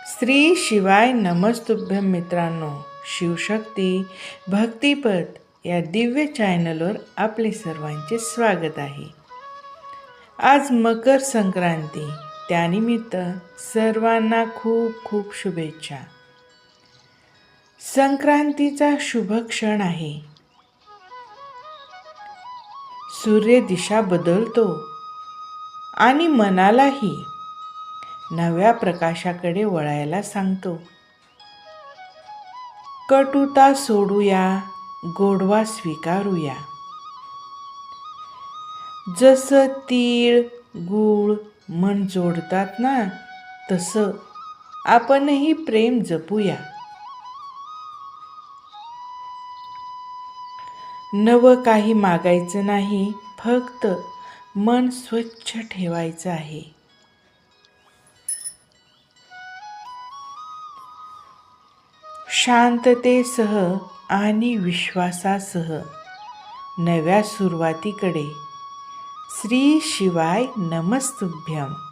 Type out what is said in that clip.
श्री शिवाय नमस्तुभ्यं मित्रांनो. शिवशक्ती भक्तिपथ या दिव्य चॅनलवर आपले सर्वांचे स्वागत आहे. आज मकर संक्रांती, त्यानिमित्त सर्वांना खूप खूप शुभेच्छा. संक्रांतीचा शुभ क्षण आहे. सूर्य दिशा बदलतो आणि मनालाही नव्या प्रकाशाकडे वळायला सांगतो. कटुता सोडूया, गोडवा स्वीकारूया. जसं तीळ गूळ मन जोडतात ना, तसं आपणही प्रेम जपूया. नवं काही मागायचं नाही, फक्त मन स्वच्छ ठेवायचं आहे. शांततेसह आणि विश्वासासह नव्या सुरुवातीकडे. श्री शिवाय नमस्तुभ्यं.